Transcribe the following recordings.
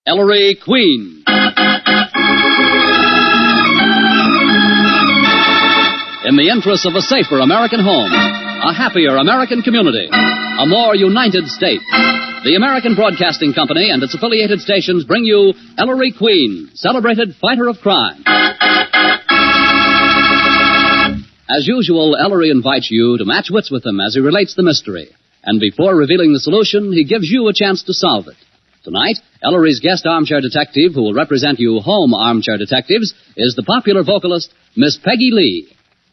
Ellery Queen. In the interests of a safer American home, a happier American community, a more united state, the American Broadcasting Company and its affiliated stations bring you Ellery Queen, celebrated fighter of crime. As usual, Ellery invites you to match wits with him as he relates the mystery. And before revealing the solution, he gives you a chance to solve it. Tonight, Ellery's guest armchair detective, who will represent you home armchair detectives, is the popular vocalist, Miss Peggy Lee.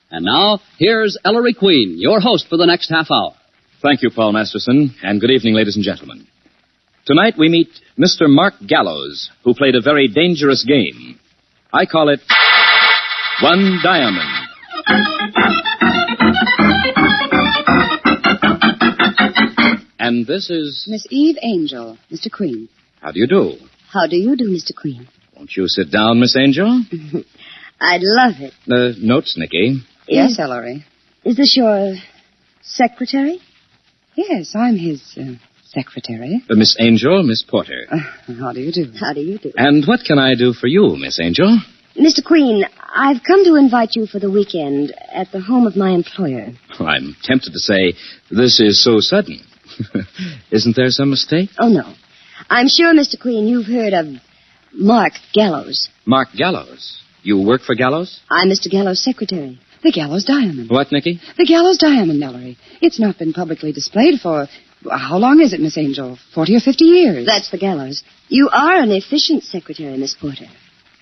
And now, here's Ellery Queen, your host for the next half hour. Thank you, Paul Masterson, and good evening, ladies and gentlemen. Tonight we meet Mr. Mark Gallows, who played a very dangerous game. I call it One Diamond. And this is... Miss Eve Angel, Mr. Queen. How do you do? How do you do, Mr. Queen? Won't you sit down, Miss Angel? I'd love it. Notes, Nicky. Yes, Ellery. Is this your secretary? Yes, I'm his secretary. Miss Angel, Miss Porter. How do you do? How do you do? And what can I do for you, Miss Angel? Mr. Queen, I've come to invite you for the weekend at the home of my employer. Oh, I'm tempted to say, this is so sudden. Isn't there some mistake? Oh, no. I'm sure, Mr. Queen, you've heard of Mark Gallows. Mark Gallows? You work for Gallows? I'm Mr. Gallows' secretary. The Gallows diamond. What, Nicky? The Gallows diamond, Ellery. It's not been publicly displayed for... How long is it, Miss Angel? 40 or 50 years? That's the Gallows. You are an efficient secretary, Miss Porter,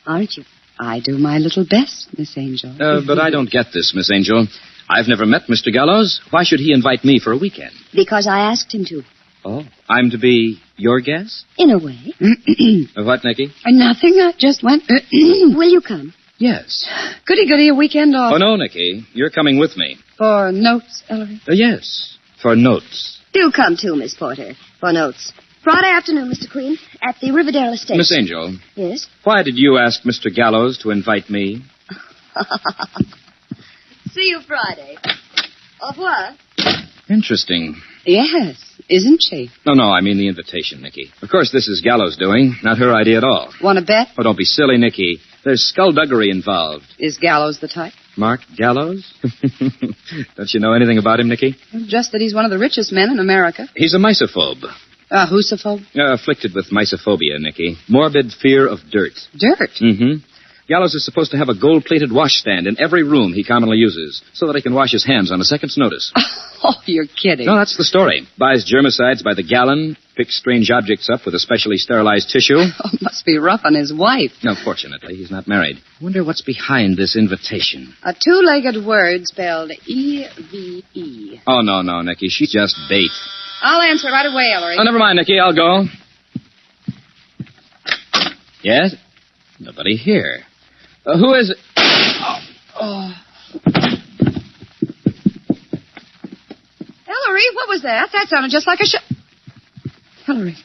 aren't you? I do my little best, Miss Angel. But I don't get this, Miss Angel. I've never met Mr. Gallows. Why should he invite me for a weekend? Because I asked him to. Oh, I'm to be your guest? In a way. What, Nicky? Nothing. I just went... Will you come? Yes. Goody-goody, a weekend off. Oh, no, Nicky. You're coming with me. For notes, Ellery? Yes, for notes. Do come, too, Miss Porter, for notes. Friday afternoon, Mr. Queen, at the Riverdale Estate. Miss Angel. Yes? Why did you ask Mr. Gallows to invite me? See you Friday. Au revoir. Interesting. Yes, isn't she? No, I mean the invitation, Nicky. Of course, this is Gallows' doing, not her idea at all. Want to bet? Oh, don't be silly, Nicky. There's skullduggery involved. Is Gallows the type? Mark Gallows? Don't you know anything about him, Nicky? Just that he's one of the richest men in America. He's a misophobe. Whosophobe? Afflicted with misophobia, Nicky. Morbid fear of dirt. Dirt? Mm-hmm. Gallows is supposed to have a gold-plated washstand in every room he commonly uses, so that he can wash his hands on a second's notice. Oh, you're kidding. No, that's the story. Buys germicides by the gallon, picks strange objects up with a specially sterilized tissue. Oh, must be rough on his wife. No, fortunately, he's not married. Wonder what's behind this invitation. A two-legged word spelled E-V-E. Oh, no, Nicky. She's just bait. I'll answer right away, Ellery. Oh, never mind, Nicky. I'll go. Yes? Nobody here. Who is it? Oh. Ellery, what was that? That sounded just like a Ellery.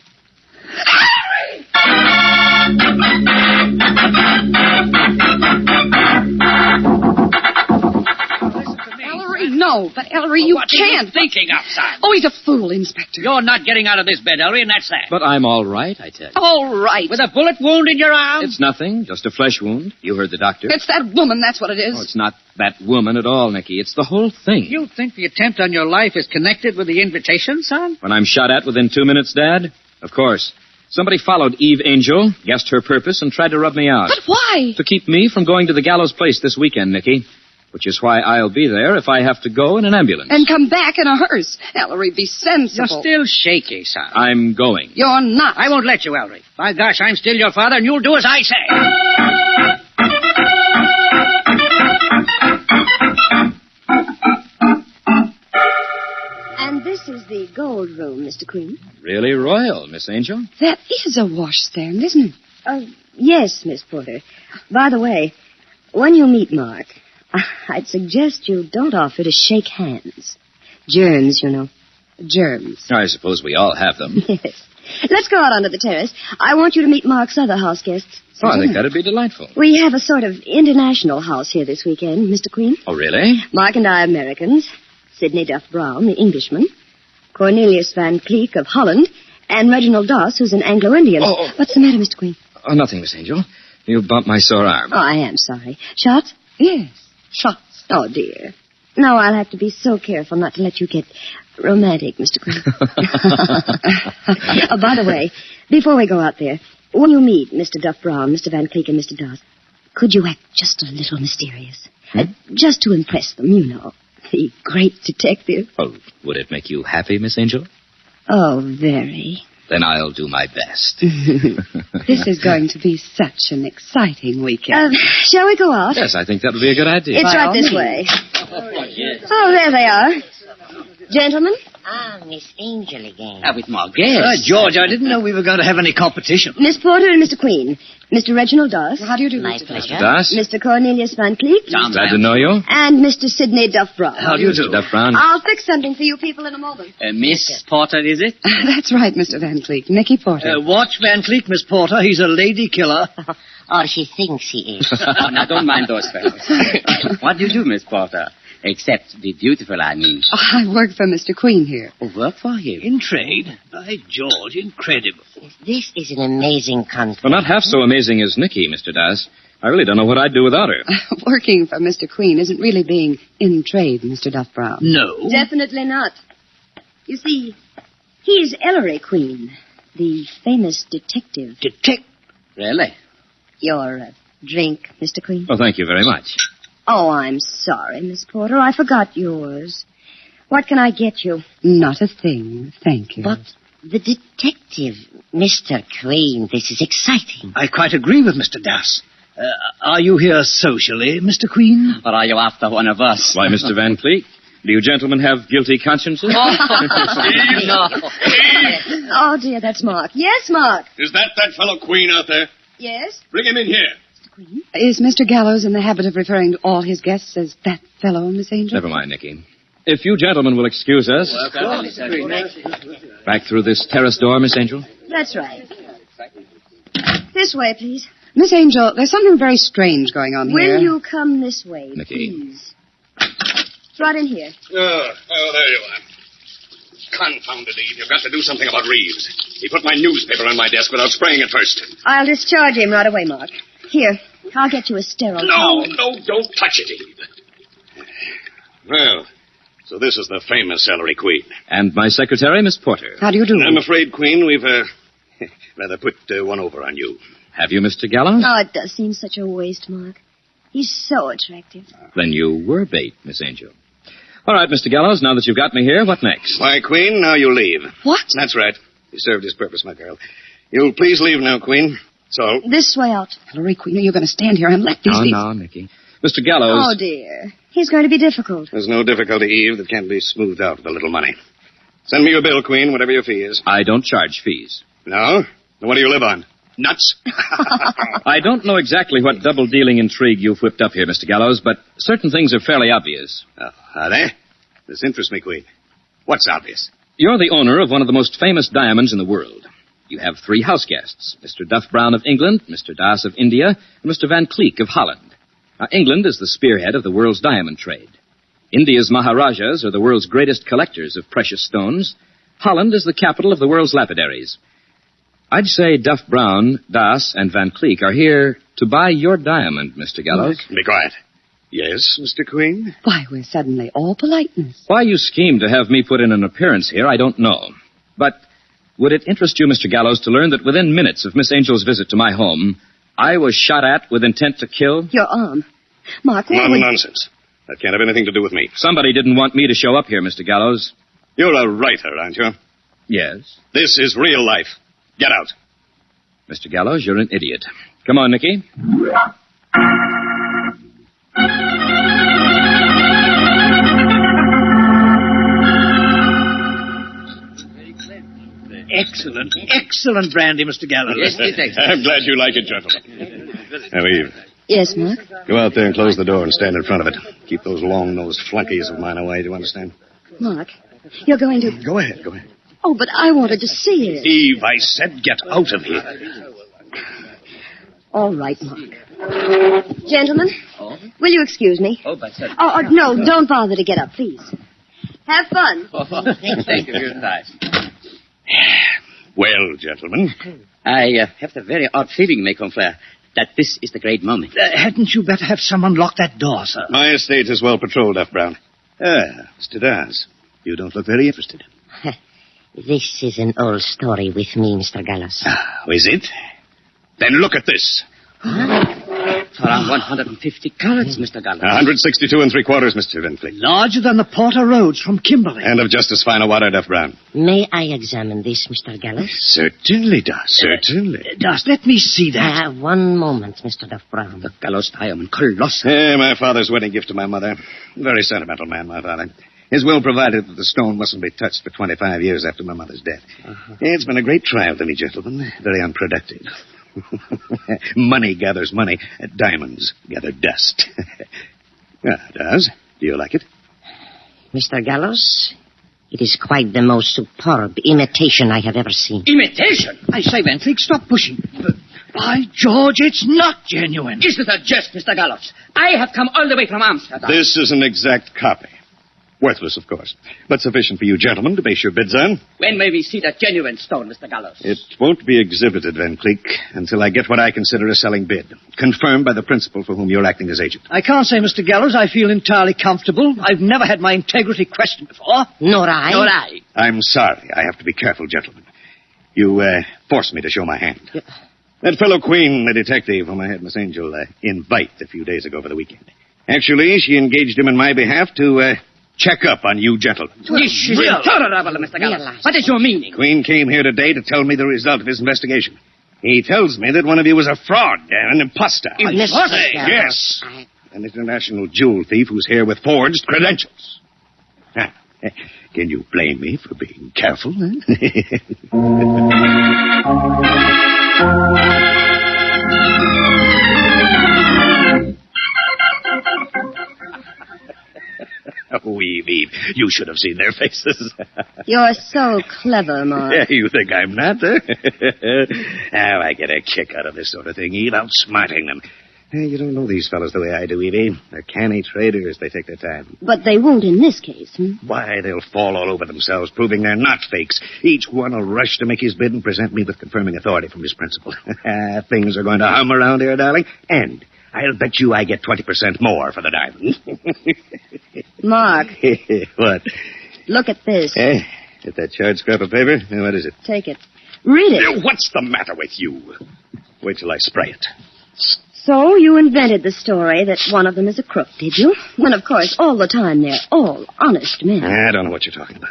Ellery, no, but Ellery, you can't. What are you thinking of, son? Oh, he's a fool, Inspector. You're not getting out of this bed, Ellery, and that's that. But I'm all right, I tell you. All right. With a bullet wound in your arm? It's nothing, just a flesh wound. You heard the doctor. It's that woman, that's what it is. Oh, it's not that woman at all, Nicky. It's the whole thing. You think the attempt on your life is connected with the invitation, son? When I'm shot at within 2 minutes, Dad? Of course. Somebody followed Eve Angel, guessed her purpose, and tried to rub me out. But why? To keep me from going to the Gallows place this weekend, Nicky. Which is why I'll be there if I have to go in an ambulance. And come back in a hearse. Ellery, be sensible. You're still shaky, son. I'm going. You're not. I won't let you, Ellery. By gosh, I'm still your father, and you'll do as I say. And this is the gold room, Mr. Queen. Really royal, Miss Angel. That is a washstand, isn't it? Yes, Miss Porter. By the way, when you meet Mark, I'd suggest you don't offer to shake hands. Germs, you know. Germs. I suppose we all have them. Yes. Let's go out onto the terrace. I want you to meet Mark's other house guests. Oh, I think that'd be delightful. We have a sort of international house here this weekend, Mr. Queen. Oh, really? Mark and I Americans. Sidney Duff Brown, the Englishman. Cornelius Van Cleek of Holland. And Reginald Doss, who's an Anglo-Indian. Oh. What's the matter, Mr. Queen? Oh, nothing, Miss Angel. You bumped my sore arm. Oh, I am sorry. Shots? Yes, shots. Oh, dear. No, I'll have to be so careful not to let you get romantic, Mr. Queen. Oh, by the way, before we go out there, when you meet Mr. Duff Brown, Mr. Van Cleek, and Mr. Doss, could you act just a little mysterious? Just to impress them, you know. The great detective. Oh, would it make you happy, Miss Angel? Oh, very. Then I'll do my best. This is going to be such an exciting weekend. Shall we go out? Yes, I think that would be a good idea. It's By right all this means. way. Oh, there they are. Gentlemen? Ah, Miss Angel again. With my guest. George, I didn't know we were going to have any competition. Miss Porter and Mr. Queen. Mr. Reginald Doss. How do you do, My Mr. pleasure. Doss? Mr. Cornelius Van Cleek. Glad to know you. And Mr. Sidney Duff Brown. How do you do? Mr. Duff Brown. I'll fix something for you people in a moment. Miss Porter, is it? That's right, Mr. Van Cleek. Nicky Porter. Watch Van Cleek, Miss Porter. He's a lady killer. Or she thinks he is. Now, don't mind those fellows. What do you do, Miss Porter? Except be beautiful, I mean. Oh, I work for Mr. Queen here. Oh, work for him. In trade? By George, incredible. This is an amazing country. Well, not half so amazing as Nikki, Mr. Doss. I really don't know what I'd do without her. Working for Mr. Queen isn't really being in trade, Mr. Duff Brown. No. Definitely not. You see, he's Ellery Queen, the famous detective. Really? Your drink, Mr. Queen? Well, thank you very much. Oh, I'm sorry, Miss Porter. I forgot yours. What can I get you? Not a thing, thank you. But the detective, Mr. Queen, this is exciting. I quite agree with Mr. Doss. Are you here socially, Mr. Queen? Or are you after one of us? Why, Mr. Van Cleek, do you gentlemen have guilty consciences? Oh, dear, that's Mark. Yes, Mark. Is that fellow Queen out there? Yes? Bring him in here. Is Mr. Gallows in the habit of referring to all his guests as that fellow, Miss Angel? Never mind, Nicky. If you gentlemen will excuse us. Back through this terrace door, Miss Angel. That's right. This way, please. Miss Angel, there's something very strange going on here. Will you come this way, Nicky. please? It's right in here. Oh, there you are. Confounded Eve. You've got to do something about Reeves. He put my newspaper on my desk without spraying it first. I'll discharge him right away, Mark. Here, I'll get you a sterile towel. No, don't touch it, Eve. Well, so this is the famous Ellery Queen. And my secretary, Miss Porter. How do you do? I'm afraid, Queen, we've rather put one over on you. Have you, Mr. Gallows? Oh, it does seem such a waste, Mark. He's so attractive. Then you were bait, Miss Angel. All right, Mr. Gallows, now that you've got me here, what next? Why, Queen, now you leave. What? That's right. He served his purpose, my girl. You'll please leave now, Queen. So. This way out. Ellery Queen, you're going to stand here and let these people... No, Nicky. Mr. Gallows. Oh, dear. He's going to be difficult. There's no difficulty, Eve, that can't be smoothed out with a little money. Send me your bill, Queen, whatever your fee is. I don't charge fees. No? Then what do you live on? Nuts? I don't know exactly what double-dealing intrigue you've whipped up here, Mr. Gallows, but certain things are fairly obvious. Oh, are they? This interests me, Queen. What's obvious? You're the owner of one of the most famous diamonds in the world. You have 3 house guests, Mr. Duff Brown of England, Mr. Doss of India, and Mr. Van Cleek of Holland. Now, England is the spearhead of the world's diamond trade. India's Maharajas are the world's greatest collectors of precious stones. Holland is the capital of the world's lapidaries. I'd say Duff Brown, Doss, and Van Cleek are here to buy your diamond, Mr. Gallows. Be quiet. Yes, Mr. Queen? Why, we're suddenly all politeness. Why you schemed to have me put in an appearance here, I don't know. But would it interest you, Mr. Gallows, to learn that within minutes of Miss Angel's visit to my home, I was shot at with intent to kill? Your arm. Mark, what would... Nonsense. That can't have anything to do with me. Somebody didn't want me to show up here, Mr. Gallows. You're a writer, aren't you? Yes. This is real life. Get out. Mr. Gallows, you're an idiot. Come on, Nicky. Excellent brandy, Mr. Gallows. Yes, it is. I'm glad you like it, gentlemen. Now, Eve, Yes, Mark? go out there and close the door and stand in front of it. Keep those long-nosed flunkies of mine away, do you understand? Mark, you're going to... Go ahead, go ahead. Oh, but I wanted to see it. Eve, I said get out of here. All right, Mark. Gentlemen, will you excuse me? Oh, but sir. Oh, no, don't bother to get up, please. Have fun. Thank you for your time. Well, gentlemen. I have the very odd feeling, mes confrères, that this is the great moment. Hadn't you better have someone lock that door, sir? My estate is well patrolled, Duff Brown. Mr. Dawes, you don't look very interested. This is an old story with me, Mr. Gallows. Is it? Then look at this. Around 150 carats, Mr. Gallows. 162 and 3/4, Mr. Van Cleek. Larger than the Porter Roads from Kimberley. And of just as fine a water, Duff Brown. May I examine this, Mr. Gallows? Certainly, Dawes, certainly. Dust, let me see that. One moment, Mr. Duff Brown. The Gallows diamond, colossal. My father's wedding gift to my mother. Very sentimental man, my father. His will provided that the stone mustn't be touched for 25 years after my mother's death. It's been a great trial to me, gentlemen. Very unproductive. Money gathers money. Diamonds gather dust. Dawes, do you like it? Mr. Gallows, it is quite the most superb imitation I have ever seen. Imitation? I say, Van Cleek, stop pushing. By George, it's not genuine. Is it a jest, Mr. Gallows? I have come all the way from Amsterdam. This is an exact copy. Worthless, of course, but sufficient for you gentlemen to base your bids on. When may we see that genuine stone, Mr. Gallows? It won't be exhibited, Van Cleek, until I get what I consider a selling bid, confirmed by the principal for whom you're acting as agent. I can't say, Mr. Gallows, I feel entirely comfortable. I've never had my integrity questioned before. Nor I. Nor I. I'm sorry. I have to be careful, gentlemen. You forced me to show my hand. Yeah. That fellow Queen, the detective whom I had Miss Angel invite a few days ago for the weekend. Actually, she engaged him in my behalf to check up on you gentlemen. This is intolerable, Mr. Gallows. What is your meaning? Queen came here today to tell me the result of his investigation. He tells me that one of you was a fraud, an imposter. Yes. An international jewel thief who's here with forged credentials. Can you blame me for being careful? Wee. You should have seen their faces. You're so clever, Mark. You think I'm not, huh? I get a kick out of this sort of thing, Eve, outsmarting them. You don't know these fellows the way I do, Evie. They're canny traders. They take their time. But they won't in this case, Why, they'll fall all over themselves, proving they're not fakes. Each one will rush to make his bid and present me with confirming authority from his principal. Things are going to hum around here, darling, and I'll bet you I get 20% more for the diamond. Mark. What? Look at this. Get that charred scrap of paper? What is it? Take it. Read it. What's the matter with you? Wait till I spray it. So you invented the story that one of them is a crook, did you? When, of course, all the time they're all honest men. I don't know what you're talking about.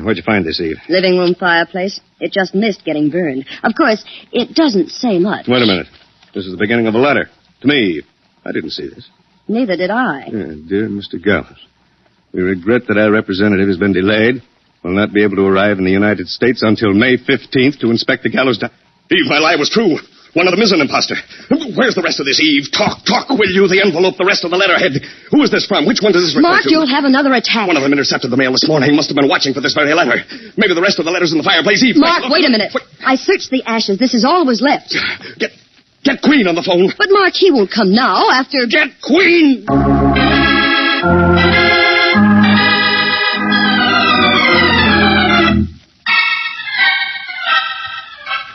Where'd you find this, Eve? Living room fireplace. It just missed getting burned. Of course, it doesn't say much. Wait a minute. This is the beginning of a letter. To me. I didn't see this. Neither did I. Dear Mr. Gallows, we regret that our representative has been delayed. Will not be able to arrive in the United States until May 15th to inspect the gallows. Eve, my lie was true. One of them is an imposter. Where's the rest of this, Eve? Talk, will you? The envelope, the rest of the letterhead. Who is this from? Which one does this refer Mark, to? you'll have another attack. One of them intercepted the mail this morning. Must have been watching for this very letter. Maybe the rest of the letter's in the fireplace. Eve, Mark, wait a minute. I searched the ashes. This is all was left. Get Queen on the phone. But, Mark, he won't come now after... Get Queen!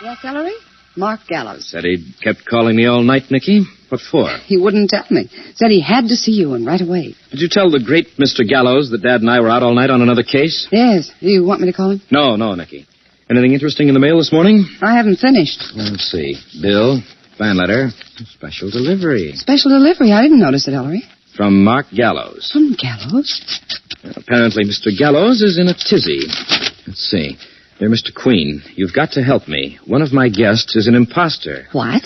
Yes, Ellery? Mark Gallows. Said he kept calling me all night, Nicky. What for? He wouldn't tell me. Said he had to see you, and right away. Did you tell the great Mr. Gallows that Dad and I were out all night on another case? Yes. You want me to call him? No, Nicky. Anything interesting in the mail this morning? I haven't finished. Let's see. Bill, fan letter, special delivery. Special delivery? I didn't notice it, Ellery. From Mark Gallows. From Gallows? Apparently Mr. Gallows is in a tizzy. Let's see. Dear Mr. Queen, you've got to help me. One of my guests is an imposter. What?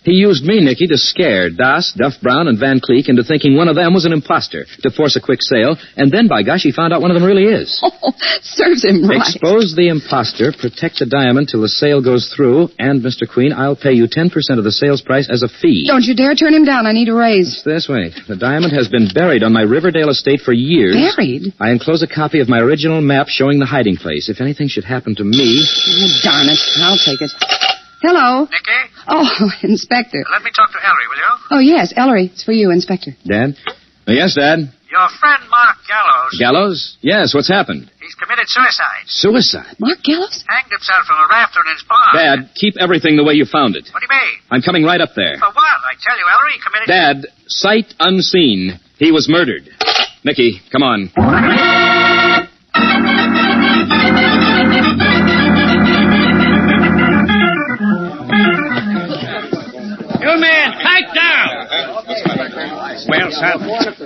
He used me, Nicky, to scare Das, Duff Brown, and Van Cleek into thinking one of them was an imposter to force a quick sale, and then, by gosh, he found out one of them really is. Oh, serves him right. Expose the imposter, protect the diamond till the sale goes through, and, Mr. Queen, I'll pay you 10% of the sales price as a fee. Don't you dare turn him down. I need a raise. It's this way. The diamond has been buried on my Riverdale estate for years. Buried? I enclose a copy of my original map showing the hiding place. If anything should happen to me... Oh, darn it. I'll take it. Hello. Nicky? Oh, Inspector. Let me talk to Ellery, will you? Oh, yes, Ellery. It's for you, Inspector. Dad? Yes, Dad? Your friend Mark Gallows. Gallows? Yes, what's happened? He's committed suicide. Suicide? Mark Gallows? Hanged himself from a rafter in his barn. Dad, keep everything the way you found it. What do you mean? I'm coming right up there. For what? I tell you, Ellery, he committed... Dad, sight unseen. He was murdered. Nicky, come on. You man, pipe down! Well, son.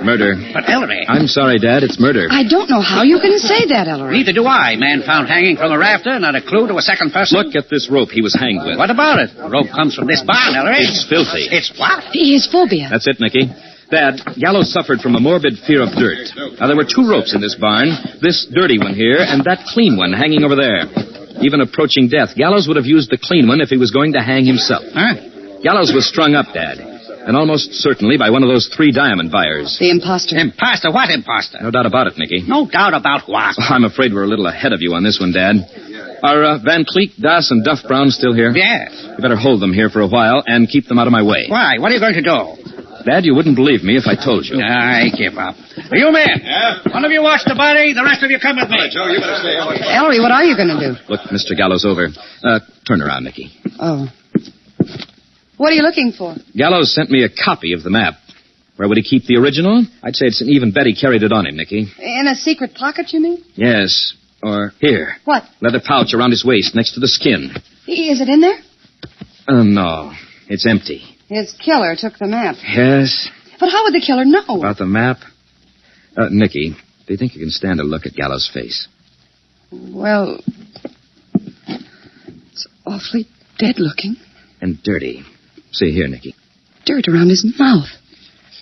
Murder. But Ellery... I'm sorry, Dad. It's murder. I don't know how you can say that, Ellery. Neither do I. Man found hanging from a rafter, not a clue to a second person. Look at this rope he was hanged with. What about it? The rope comes from this barn, Ellery. It's filthy. It's what? His phobia. That's it, Nicky. Dad, Gallows suffered from a morbid fear of dirt. Now, there were 2 ropes in this barn, this dirty one here, and that clean one hanging over there. Even approaching death, Gallows would have used the clean one if he was going to hang himself. Huh? Gallows was strung up, Dad, and almost certainly by one of those 3 diamond buyers. The imposter. Imposter? What imposter? No doubt about it, Nicky. No doubt about what? Oh, I'm afraid we're a little ahead of you on this one, Dad. Are Van Cleek, Das, and Duff Brown still here? Yes. You better hold them here for a while and keep them out of my way. Why? What are you going to do? Dad, you wouldn't believe me if I told you. I give up. You men! Yeah? One of you watch the body, the rest of you come with me. Joe, you better stay away. Ellery, what are you going to do? Look, Mr. Gallows over. Turn around, Nicky. Oh. What are you looking for? Gallows sent me a copy of the map. Where would he keep the original? I'd say it's an even bet he carried it on him, Nicky. In a secret pocket, you mean? Yes. Or here. What? Leather pouch around his waist next to the skin. Is it in there? No. It's empty. His killer took the map. Yes. But how would the killer know? About the map? Nicky, do you think you can stand a look at Gallows' face? Well, it's awfully dead-looking. And dirty. See here, Nicky. Dirt around his mouth.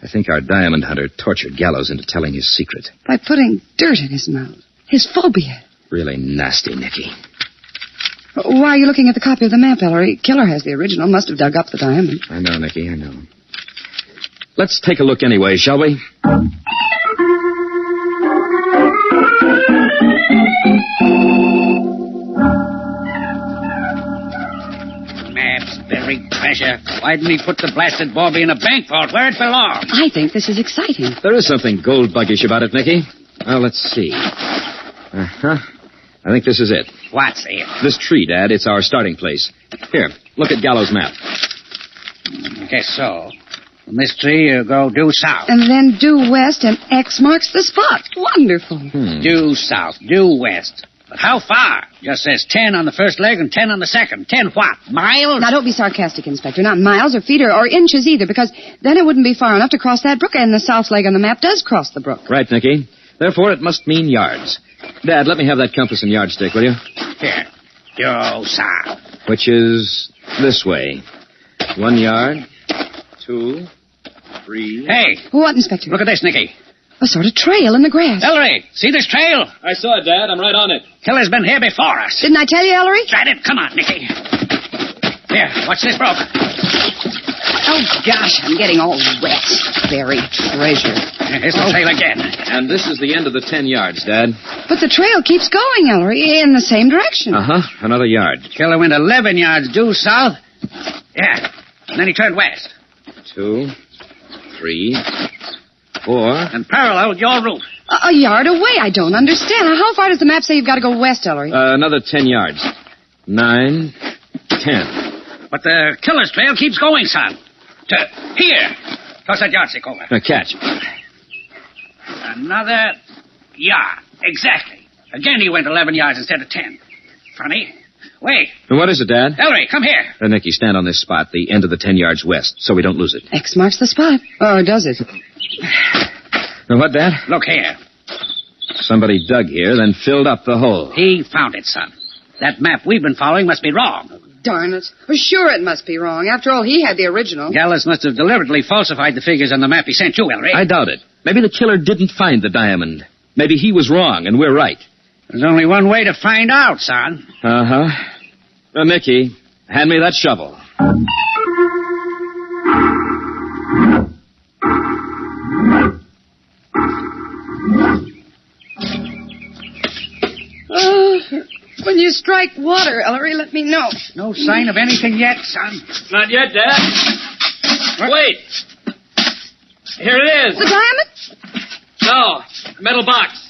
I think our diamond hunter tortured Gallows into telling his secret. By putting dirt in his mouth. His phobia. Really nasty, Nicky. Why are you looking at the copy of the map, Ellery? Killer has the original. Must have dug up the diamond. I know, Nicky, I know. Let's take a look anyway, shall we? Maps, buried treasure. Why didn't he put the blasted Bobby in a bank vault where it belongs? I think this is exciting. There is something gold-buggish about it, Nicky. Well, let's see. Uh-huh. I think this is it. What's it? This tree, Dad. It's our starting place. Here, look at Gallows' map. Guess so. From this tree, you go due south. And then due west, and X marks the spot. Wonderful. Due south, due west. But how far? Just says 10 on the first leg and 10 on the second. 10 what? Miles? Now, don't be sarcastic, Inspector. Not miles or feet or inches either, because then it wouldn't be far enough to cross that brook, and the south leg on the map does cross the brook. Right, Nicky. Therefore, it must mean yards. Dad, let me have that compass and yardstick, will you? Here. Due south. Which is this way. 1 yard, 2, 3... Hey, What, Inspector? look at this, Nicky. A sort of trail in the grass. Ellery, see this trail? I saw it, Dad. I'm right on it. Killer's been here before us. Didn't I tell you, Ellery? Drat it. Come on, Nicky. Here, watch this broke. Oh, gosh, I'm getting all wet. Buried treasure. Here's the trail again. And this is the end of the 10 yards, Dad. But the trail keeps going, Ellery, in the same direction. Uh-huh. Another yard. Killer went 11 yards due south. Yeah. And then he turned west. 2, 3, 4. And paralleled your route. A yard away. I don't understand. How far does the map say you've got to go west, Ellery? Another 10 yards. 9, 10. But the killer's trail keeps going, son. To here. Toss that yardstick over. Catch. Another yard. Exactly. Again he went 11 yards instead of 10. Funny. Wait. What is it, Dad? Ellery, come here. Nicky, stand on this spot, the end of the 10 yards west, so we don't lose it. X marks the spot. Or does it? What, Dad? Look here. Somebody dug here, then filled up the hole. He found it, son. That map we've been following must be wrong. Darn it. Well, sure it must be wrong. After all, he had the original. Gallows must have deliberately falsified the figures on the map he sent you, Ellery. I doubt it. Maybe the killer didn't find the diamond. Maybe he was wrong, and we're right. There's only one way to find out, son. Uh-huh. Nicky, hand me that shovel. When you strike water, Ellery, let me know. No sign of anything yet, son. Not yet, Dad. Wait. Here it is. The diamond? No, Now, metal box.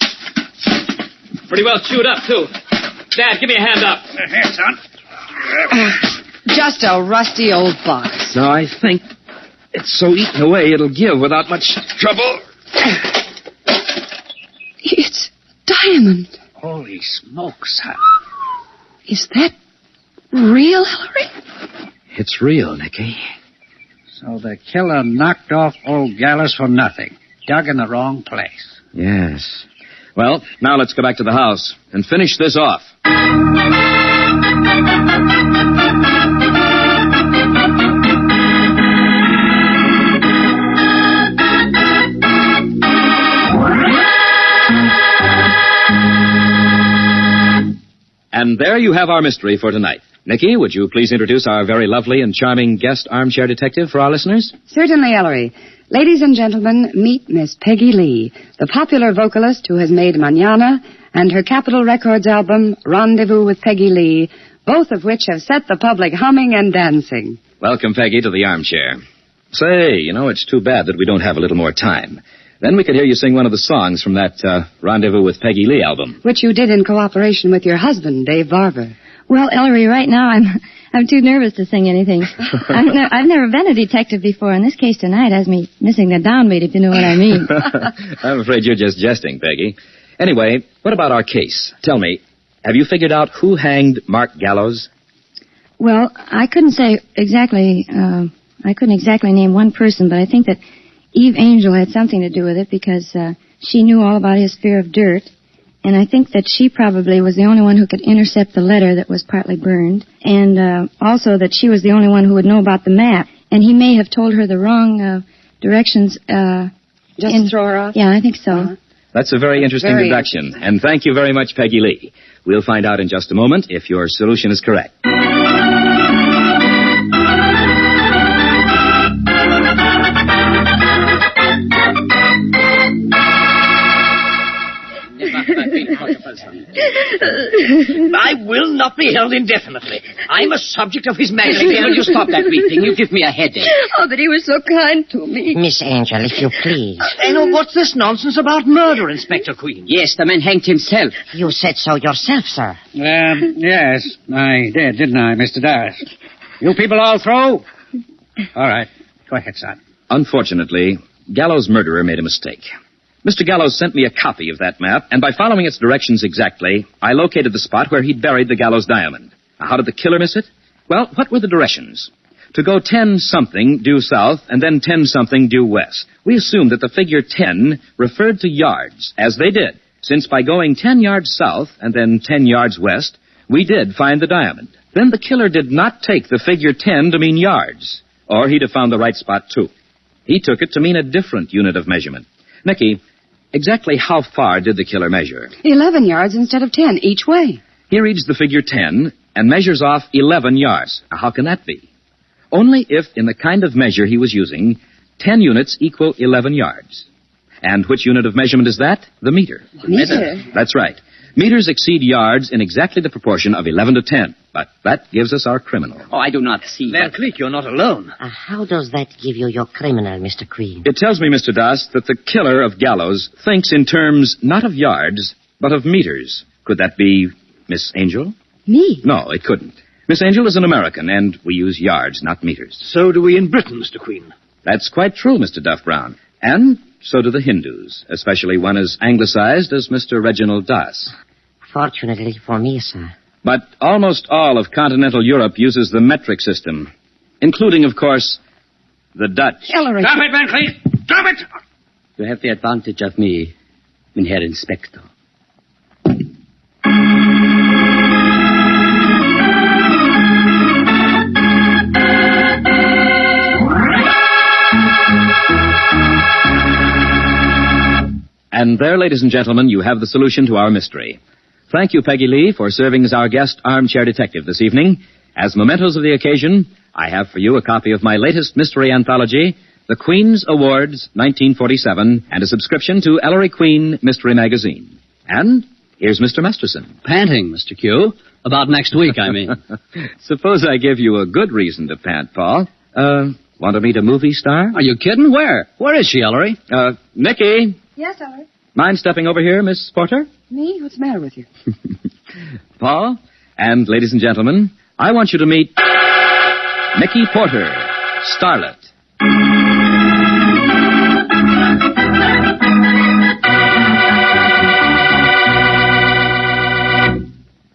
Pretty well chewed up, too. Dad, give me a hand up. Here, son. Just a rusty old box. No, I think it's so eaten away it'll give without much trouble. It's diamond. Holy smokes, son. Is that real, Ellery? It's real, Nicky. So the killer knocked off old Gallus for nothing. Dug in the wrong place. Yes. Well, now let's go back to the house and finish this off. And there you have our mystery for tonight. Nicky, would you please introduce our very lovely and charming guest armchair detective for our listeners? Certainly, Ellery. Ladies and gentlemen, meet Miss Peggy Lee, the popular vocalist who has made Mañana and her Capitol Records album, Rendezvous with Peggy Lee, both of which have set the public humming and dancing. Welcome, Peggy, to the armchair. Say, it's too bad that we don't have a little more time. Then we could hear you sing one of the songs from that Rendezvous with Peggy Lee album. Which you did in cooperation with your husband, Dave Barber. Well, Ellery, right now I'm too nervous to sing anything. I've never been a detective before, and this case tonight has me missing the downbeat, if you know what I mean. I'm afraid you're just jesting, Peggy. Anyway, what about our case? Tell me, have you figured out who hanged Mark Gallows? Well, I couldn't say exactly. I couldn't exactly name one person, but I think that Eve Angel had something to do with it because she knew all about his fear of dirt. And I think that she probably was the only one who could intercept the letter that was partly burned. And also that she was the only one who would know about the map. And he may have told her the wrong directions. Just to throw her off? Yeah, I think so. Uh-huh. That's a very interesting deduction. And thank you very much, Peggy Lee. We'll find out in just a moment if your solution is correct. I will not be held indefinitely. I'm a subject of His Majesty. Will you stop that weeping? You give me a headache. Oh, but he was so kind to me. Miss Angel, if you please. What's this nonsense about murder, Inspector Queen? Yes, the man hanged himself. You said so yourself, sir. Yes, I did, didn't I, Mr. Dawes? You people all through? All right. Go ahead, son. Unfortunately, Gallows' murderer made a mistake. Mr. Gallows sent me a copy of that map, and by following its directions exactly, I located the spot where he'd buried the Gallows diamond. Now, how did the killer miss it? Well, what were the directions? To go 10-something due south and then 10-something due west. We assumed that the figure 10 referred to yards, as they did, since by going 10 yards south and then 10 yards west, we did find the diamond. Then the killer did not take the figure 10 to mean yards, or he'd have found the right spot, too. He took it to mean a different unit of measurement. Nicky, exactly how far did the killer measure? 11 yards instead of 10, each way. He reads the figure 10 and measures off 11 yards. Now, how can that be? Only if, in the kind of measure he was using, 10 units equal 11 yards. And which unit of measurement is that? The meter. Meter? That's right. Meters exceed yards in exactly the proportion of 11 to 10. But that gives us our criminal. Oh, I do not see. Van Cleek, you're not alone. How does that give you your criminal, Mr. Queen? It tells me, Mr. Das, that the killer of Gallows thinks in terms not of yards, but of meters. Could that be Miss Angel? Me? No, it couldn't. Miss Angel is an American, and we use yards, not meters. So do we in Britain, Mr. Queen. That's quite true, Mr. Duff Brown. And so do the Hindus, especially one as anglicized as Mr. Reginald Das. Fortunately for me, sir. But almost all of continental Europe uses the metric system, including, of course, the Dutch. Ellery. Drop it, Van Cleef! Drop it! You have the advantage of me, mein Herr Inspector. And there, ladies and gentlemen, you have the solution to our mystery. Thank you, Peggy Lee, for serving as our guest armchair detective this evening. As mementos of the occasion, I have for you a copy of my latest mystery anthology, The Queen's Awards, 1947, and a subscription to Ellery Queen Mystery Magazine. And here's Mr. Masterson. Panting, Mr. Q. About next week, I mean. Suppose I give you a good reason to pant, Paul. Want to meet a movie star? Are you kidding? Where? Where is she, Ellery? Nicky, Yes, Ellery? Mind stepping over here, Miss Porter? Me? What's the matter with you? Paul, and ladies and gentlemen, I want you to meet Mickey Porter, Starlet.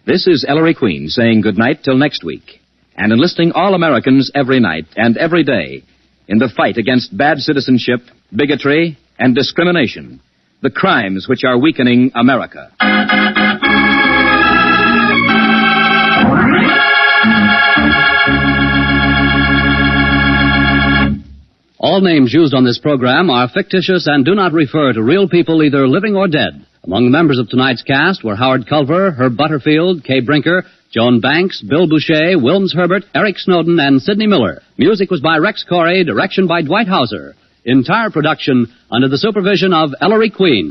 This is Ellery Queen saying goodnight till next week, and enlisting all Americans every night and every day in the fight against bad citizenship, bigotry, and discrimination, the crimes which are weakening America. All names used on this program are fictitious and do not refer to real people either living or dead. Among the members of tonight's cast were Howard Culver, Herb Butterfield, Kay Brinker, Joan Banks, Bill Boucher, Wilms Herbert, Eric Snowden, and Sidney Miller. Music was by Rex Corey, direction by Dwight Hauser. Entire production under the supervision of Ellery Queen.